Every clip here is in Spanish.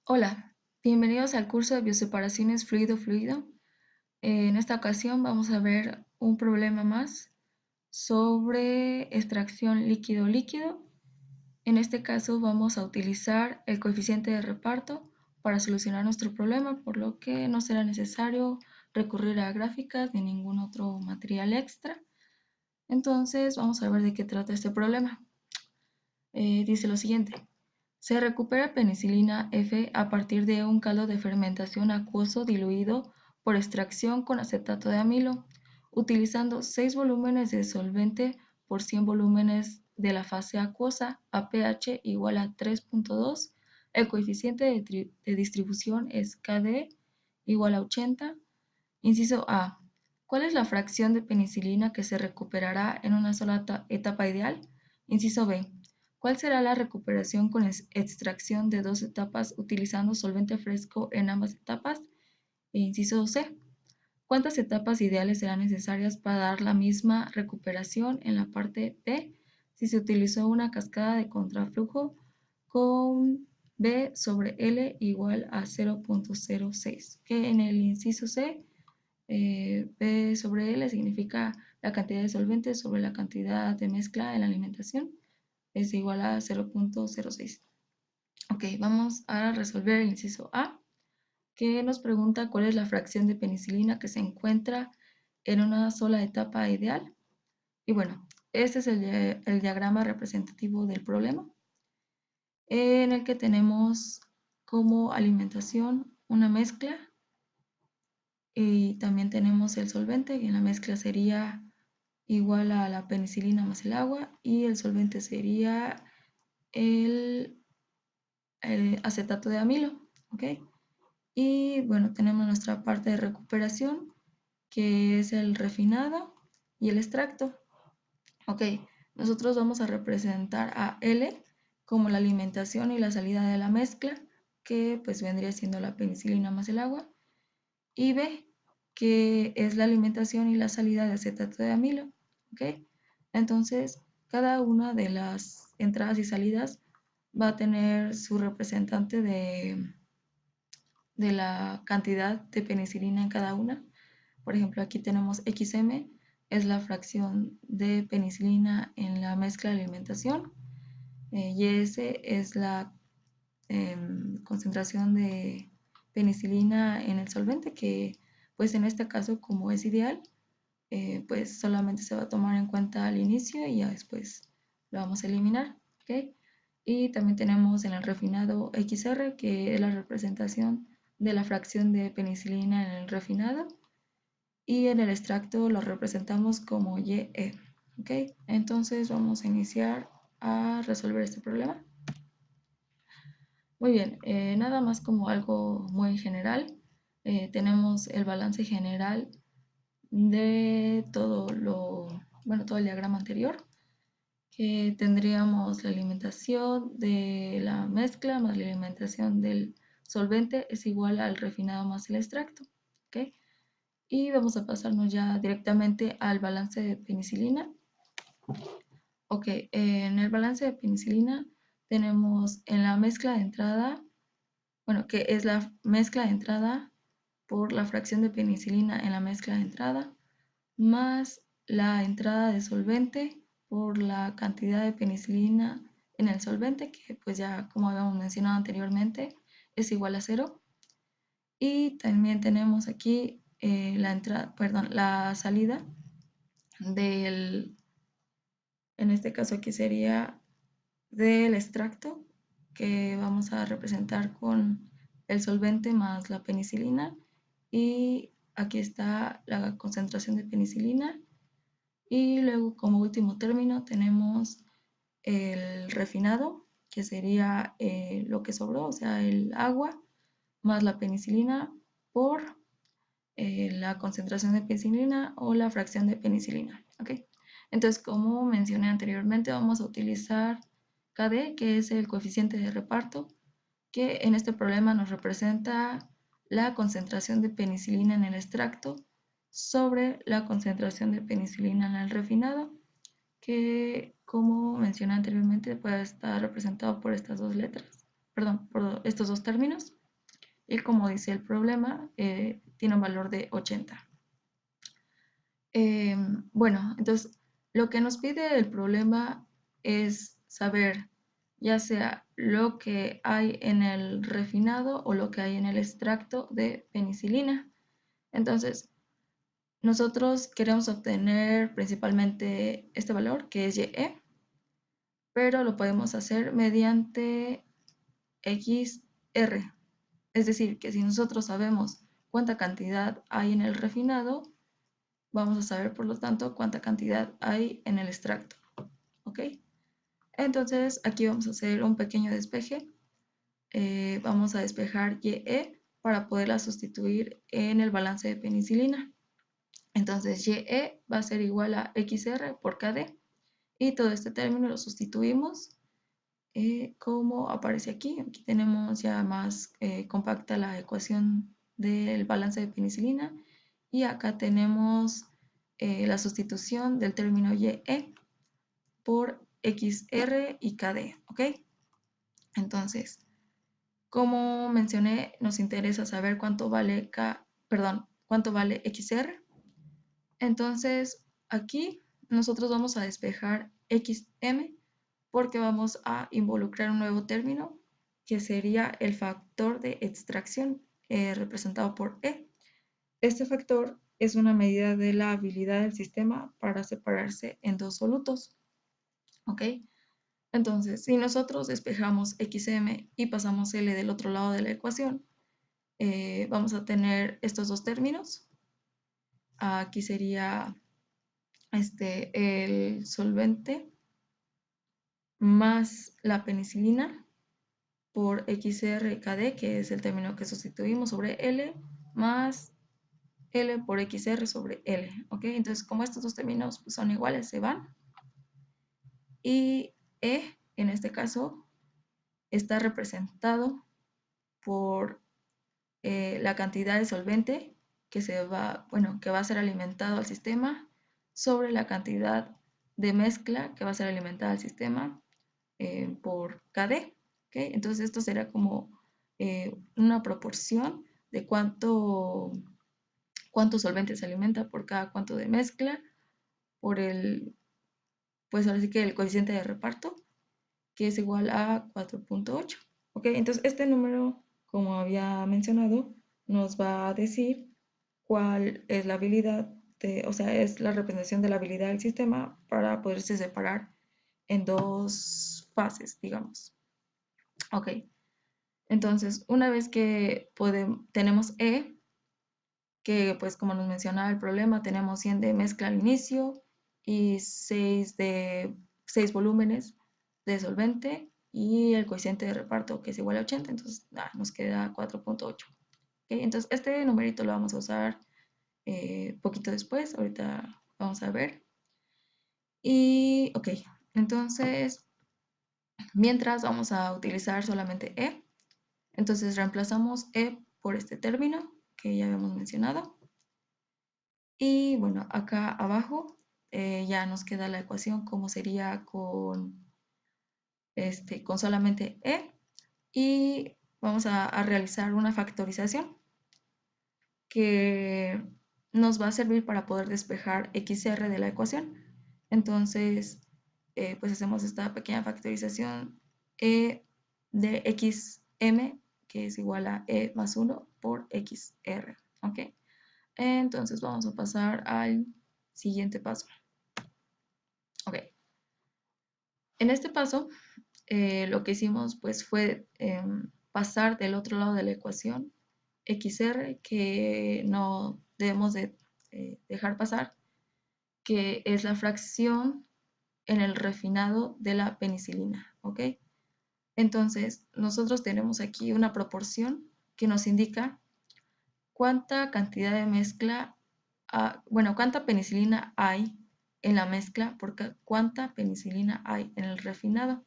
Hola, bienvenidos al curso de bioseparaciones fluido-fluido. En esta ocasión vamos a ver un problema más sobre extracción líquido-líquido. En este caso vamos a utilizar el coeficiente de reparto para solucionar nuestro problema, por lo que no será necesario recurrir a gráficas ni ningún otro material extra. Entonces vamos a ver de qué trata este problema. Dice lo siguiente. Se recupera penicilina F a partir de un caldo de fermentación acuoso diluido por extracción con acetato de amilo, utilizando 6 volúmenes de solvente por 100 volúmenes de la fase acuosa a pH igual a 3.2. El coeficiente de distribución es Kd igual a 80. Inciso A. ¿Cuál es la fracción de penicilina que se recuperará en una sola etapa ideal? Inciso B. ¿Cuál será la recuperación con extracción de dos etapas utilizando solvente fresco en ambas etapas? Inciso C. ¿Cuántas etapas ideales serán necesarias para dar la misma recuperación en la parte B si se utilizó una cascada de contraflujo con B sobre L igual a 0.06? Que en el inciso C, P sobre L significa la cantidad de solvente sobre la cantidad de mezcla en la alimentación, es igual a 0.06. Ok, vamos a resolver el inciso A, que nos pregunta cuál es la fracción de penicilina que se encuentra en una sola etapa ideal. Y bueno, este es el diagrama representativo del problema, en el que tenemos como alimentación una mezcla y también tenemos el solvente, y en la mezcla sería igual a la penicilina más el agua, y el solvente sería el acetato de amilo, ¿ok? Y bueno, tenemos nuestra parte de recuperación, que es el refinado y el extracto, ¿ok? Nosotros vamos a representar a L como la alimentación y la salida de la mezcla, que pues vendría siendo la penicilina más el agua, y B, que es la alimentación y la salida de acetato de amilo, ¿ok? Entonces, cada una de las entradas y salidas va a tener su representante de la cantidad de penicilina en cada una. Por ejemplo, aquí tenemos XM, es la fracción de penicilina en la mezcla de alimentación. YS es la concentración de penicilina en el solvente, que pues en este caso, como es ideal, pues solamente se va a tomar en cuenta al inicio y ya después lo vamos a eliminar, ¿ok? Y también tenemos en el refinado XR, que es la representación de la fracción de penicilina en el refinado, y en el extracto lo representamos como YE, ¿ok? Entonces vamos a iniciar a resolver este problema. Muy bien, nada más como algo muy general. Tenemos el balance general de todo el diagrama anterior, que tendríamos la alimentación de la mezcla más la alimentación del solvente es igual al refinado más el extracto, ¿ok? Y vamos a pasarnos ya directamente al balance de penicilina. Ok, en el balance de penicilina tenemos en la mezcla de entrada, bueno, que es la mezcla de entrada por la fracción de penicilina en la mezcla de entrada, más la entrada de solvente por la cantidad de penicilina en el solvente, que pues ya como habíamos mencionado anteriormente, es igual a 0. Y también tenemos aquí la salida del, en este caso aquí sería del extracto, que vamos a representar con el solvente más la penicilina, y aquí está la concentración de penicilina, y luego como último término tenemos el refinado, que sería lo que sobró, o sea, el agua más la penicilina por la concentración de penicilina o la fracción de penicilina, ¿ok? Entonces, como mencioné anteriormente, vamos a utilizar KD, que es el coeficiente de reparto, que en este problema nos representa la concentración de penicilina en el extracto sobre la concentración de penicilina en el refinado, que como mencioné anteriormente puede estar representado por estas dos letras. perdón, por estos dos términos. Y como dice el problema, tiene un valor de 80. Bueno, entonces lo que nos pide el problema es saber ya sea lo que hay en el refinado o lo que hay en el extracto de penicilina. Entonces, nosotros queremos obtener principalmente este valor que es YE, pero lo podemos hacer mediante XR. Es decir, que si nosotros sabemos cuánta cantidad hay en el refinado, vamos a saber, por lo tanto, cuánta cantidad hay en el extracto. ¿Ok? Entonces, aquí vamos a hacer un pequeño despeje. Vamos a despejar YE para poderla sustituir en el balance de penicilina. Entonces, YE va a ser igual a XR por KD. Y todo este término lo sustituimos como aparece aquí. Aquí tenemos ya más compacta la ecuación del balance de penicilina. Y acá tenemos la sustitución del término YE por XR y KD, ¿ok? Entonces, como mencioné, nos interesa saber cuánto vale cuánto vale XR. Entonces, aquí nosotros vamos a despejar XM porque vamos a involucrar un nuevo término que sería el factor de extracción representado por E. Este factor es una medida de la habilidad del sistema para separarse en dos solutos. ¿Ok? Entonces, si nosotros despejamos XM y pasamos L del otro lado de la ecuación, vamos a tener estos dos términos. Aquí sería el solvente más la penicilina por XRKD, que es el término que sustituimos sobre L, más L por XR sobre L. ¿Ok? Entonces, como estos dos términos pues, son iguales, se van. Y E, en este caso, está representado por la cantidad de solvente que va a ser alimentado al sistema sobre la cantidad de mezcla que va a ser alimentada al sistema por KD. ¿Okay? Entonces esto será como una proporción de cuánto solvente se alimenta por cada cuánto de mezcla por pues ahora sí que el coeficiente de reparto, que es igual a 4.8. ¿Ok? Entonces este número, como había mencionado, nos va a decir cuál es la habilidad o sea, es la representación de la habilidad del sistema para poderse separar en dos fases, digamos. Ok, entonces una vez que tenemos E, que pues como nos mencionaba el problema, tenemos 100 de mezcla al inicio y 6 volúmenes de solvente y el coeficiente de reparto que es igual a 80, entonces nos queda 4.8. ¿Okay? Entonces este numerito lo vamos a usar poquito después, ahorita vamos a ver. Y ok, entonces mientras vamos a utilizar solamente E, entonces reemplazamos E por este término que ya habíamos mencionado. Y bueno, acá abajo ya nos queda la ecuación como sería con solamente E. Y vamos a realizar una factorización que nos va a servir para poder despejar XR de la ecuación. Entonces, pues hacemos esta pequeña factorización E de XM, que es igual a E más 1 por XR. ¿Ok? Entonces vamos a pasar al siguiente paso. Ok. En este paso, lo que hicimos pues fue pasar del otro lado de la ecuación XR que no debemos de dejar pasar, que es la fracción en el refinado de la penicilina. ¿Ok? Entonces, nosotros tenemos aquí una proporción que nos indica cuánta cantidad de mezcla, cuánta penicilina hay en la mezcla por cuánta penicilina hay en el refinado.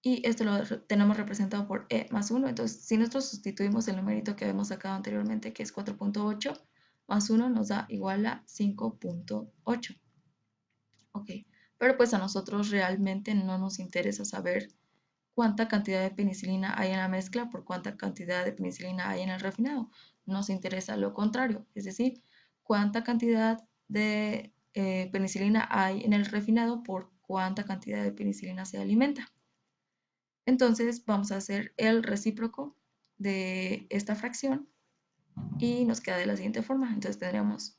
Y esto lo tenemos representado por E más 1. Entonces, si nosotros sustituimos el numerito que habíamos sacado anteriormente, que es 4.8, más 1 nos da igual a 5.8. Ok, pero pues a nosotros realmente no nos interesa saber cuánta cantidad de penicilina hay en la mezcla por cuánta cantidad de penicilina hay en el refinado. Nos interesa lo contrario, es decir, cuánta cantidad de penicilina hay en el refinado por cuánta cantidad de penicilina se alimenta. Entonces vamos a hacer el recíproco de esta fracción y nos queda de la siguiente forma. Entonces tendríamos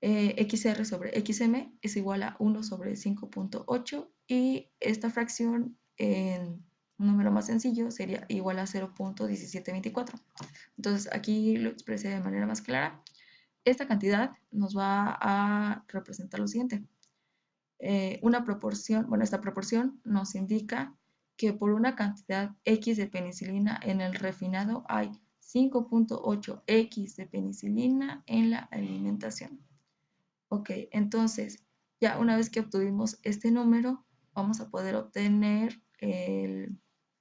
XR sobre XM es igual a 1 sobre 5.8 y esta fracción en un número más sencillo sería igual a 0.1724. Entonces aquí lo expresé de manera más clara. Esta cantidad nos va a representar lo siguiente. Una proporción, bueno, esta proporción nos indica que por una cantidad X de penicilina en el refinado hay 5.8 X de penicilina en la alimentación. Ok, entonces ya una vez que obtuvimos este número, vamos a poder obtener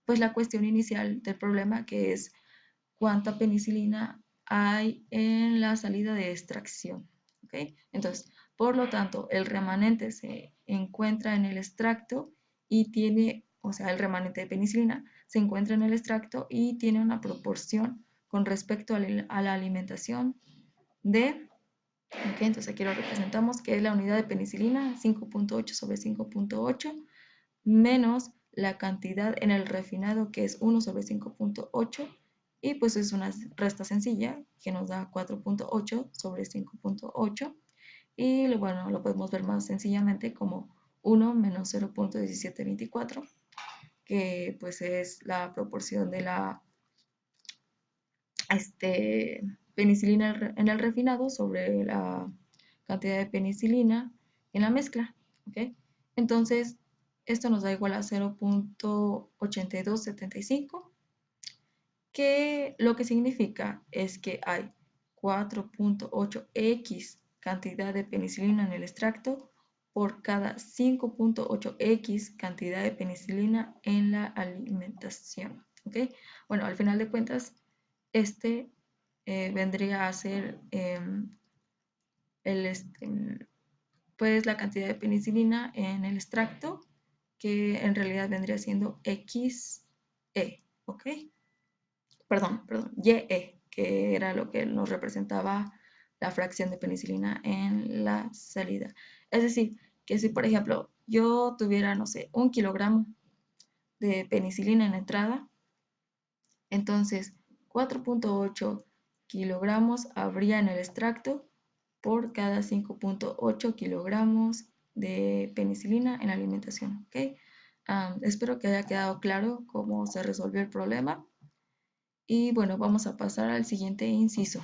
pues la cuestión inicial del problema, que es cuánta penicilina hay en la salida de extracción. ¿Ok? Entonces, por lo tanto, el remanente se encuentra en el extracto y tiene, o sea, el remanente de penicilina se encuentra en el extracto y tiene una proporción con respecto a la alimentación de, ok, entonces aquí lo representamos, que es la unidad de penicilina, 5.8 sobre 5.8, menos la cantidad en el refinado, que es 1 sobre 5.8, y pues es una resta sencilla que nos da 4.8 sobre 5.8, y bueno, lo podemos ver más sencillamente como 1 menos 0.1724, que pues es la proporción de la penicilina en el refinado sobre la cantidad de penicilina en la mezcla. ¿Ok? Entonces, esto nos da igual a 0.8275, que lo que significa es que hay 4.8x cantidad de penicilina en el extracto por cada 5.8x cantidad de penicilina en la alimentación. ¿Ok? Bueno, al final de cuentas, este vendría a ser pues la cantidad de penicilina en el extracto, que en realidad vendría siendo XE, ¿ok? Perdón, YE, que era lo que nos representaba la fracción de penicilina en la salida. Es decir, que si por ejemplo yo tuviera, no sé, 1 kilogramo de penicilina en la entrada, entonces 4.8 kilogramos habría en el extracto por cada 5.8 kilogramos de penicilina en la alimentación. ¿Ok? Espero que haya quedado claro cómo se resolvió el problema. Y bueno, vamos a pasar al siguiente inciso.